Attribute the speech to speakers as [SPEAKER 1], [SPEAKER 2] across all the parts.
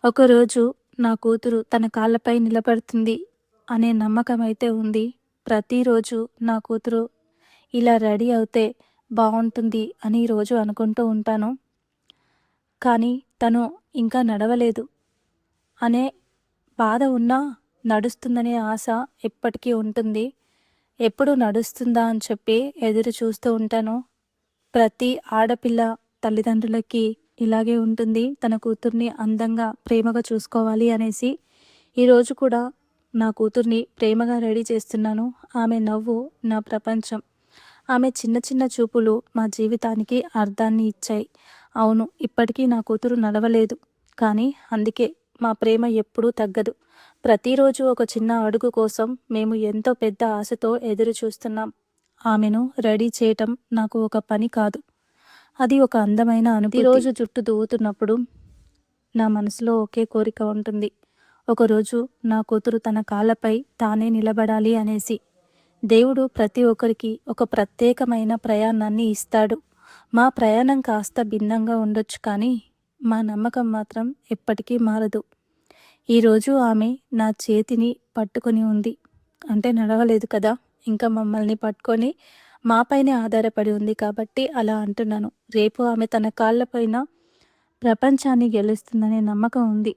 [SPEAKER 1] ఒకరోజు నా కూతురు తన కాళ్ళపై నిలబడుతుంది అనే నమ్మకం అయితే ఉంది. ప్రతిరోజు నా కూతురు ఇలా రెడీ అవుతే బావుంటుంది అని రోజు అనుకుంటూ ఉంటాను. కానీ తను ఇంకా నడవలేదు అనే బాధ ఉన్నా నడుస్తుందనే ఆశ ఎప్పటికీ ఉంటుంది. ఎప్పుడు నడుస్తుందా అని చెప్పి ఎదురు చూస్తూ ఉంటాను. ప్రతి ఆడపిల్ల తల్లిదండ్రులకి ఇలాగే ఉంటుంది. తన కూతుర్ని అందంగా, ప్రేమగా చూసుకోవాలి అనేసి. ఈరోజు కూడా నా కూతుర్ని ప్రేమగా రెడీ చేస్తున్నాను. ఆమె నవ్వు నా ప్రపంచం. ఆమె చిన్న చిన్న చూపులు మా జీవితానికి అర్థాన్ని ఇచ్చాయి. అవును, ఇప్పటికీ నా కూతురు నడవలేదు. కానీ అందుకే మా ప్రేమ ఎప్పుడూ తగ్గదు. ప్రతిరోజు ఒక చిన్న అడుగు కోసం మేము ఎంతో పెద్ద ఆశతో ఎదురు చూస్తున్నాం. ఆమెను రెడీ చేయటం నాకు ఒక పని కాదు. అది ఒక అందమైన అనుభూతి. రోజు జుట్టు దువ్వుతున్నప్పుడు నా మనసులో ఒకే కోరిక ఉంటుంది. ఒకరోజు నా కూతురు తన కాళ్ళపై తానే నిలబడాలి అనేసి. దేవుడు ప్రతి ఒక్కరికి ఒక ప్రత్యేకమైన ప్రయాణాన్ని ఇస్తాడు. మా ప్రయాణం కాస్త భిన్నంగా ఉండొచ్చు, కానీ మా నమ్మకం మాత్రం ఎప్పటికీ మారదు. ఈరోజు ఆమె నా చేతిని పట్టుకొని ఉంది. అంటే నడవలేదు కదా, ఇంకా మమ్మల్ని పట్టుకొని మాపైనే ఆధారపడి ఉంది కాబట్టి అలా అంటున్నాను. రేపు ఆమె తన కాళ్ళపైన ప్రపంచాన్ని గెలుస్తుందనే నమ్మకం ఉంది.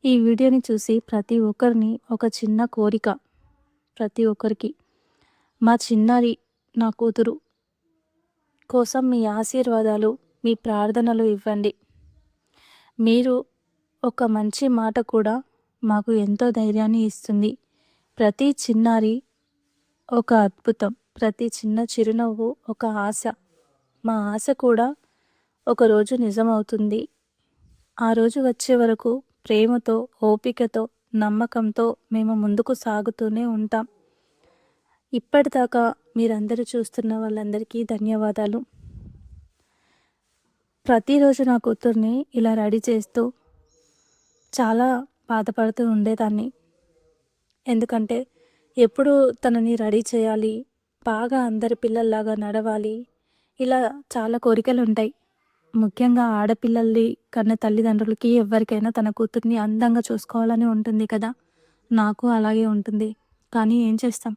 [SPEAKER 1] ఈ వీడియోని చూసి ప్రతి ఒక్కరిని ఒక చిన్న కోరిక, ప్రతి ఒక్కరికి మా చిన్నారి నా కూతురు కోసం మీ ఆశీర్వాదాలు, మీ ప్రార్థనలు ఇవ్వండి. మీరు ఒక మంచి మాట కూడా మాకు ఎంతో ధైర్యాన్ని ఇస్తుంది. ప్రతి చిన్నారి ఒక అద్భుతం, ప్రతి చిన్న చిరునవ్వు ఒక ఆశ. మా ఆశ కూడా ఒకరోజు నిజమవుతుంది. ఆ రోజు వచ్చే వరకు ప్రేమతో, ఓపికతో, నమ్మకంతో మేము ముందుకు సాగుతూనే ఉంటాం. ఇప్పటిదాకా మీరందరూ చూస్తున్న వాళ్ళందరికీ ధన్యవాదాలు. ప్రతిరోజు నా కూతుర్ని ఇలా రెడీ చేస్తూ చాలా బాధపడుతూ ఉండేదాన్ని. ఎందుకంటే ఎప్పుడు తనని రెడీ చేయాలి, బాగా అందరి పిల్లల్లాగా నడవాలి, ఇలా చాలా కోరికలు ఉంటాయి. ముఖ్యంగా ఆడపిల్లల్ని కన్న తల్లిదండ్రులకి ఎవరికైనా తన కూతుర్ని అందంగా చూసుకోవాలని ఉంటుంది కదా. నాకు అలాగే ఉంటుంది. కానీ ఏం చేస్తాం,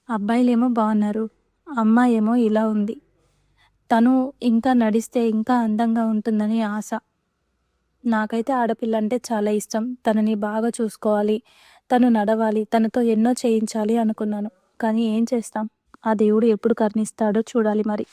[SPEAKER 1] అబ్బాయిలేమో బాగున్నారు, అమ్మాయి ఏమో ఇలా ఉంది. తను ఇంకా నడిస్తే ఇంకా అందంగా ఉంటుందని ఆశ. నాకైతే ఆడపిల్ల అంటే చాలా ఇష్టం. తనని బాగా చూసుకోవాలి, తను నడవాలి, తనతో ఎన్నో చేయించాలి అనుకున్నాను. కానీ ఏం చేస్తాం, ఆ దేవుడు ఎప్పుడు కరుణిస్తాడో చూడాలి మరి.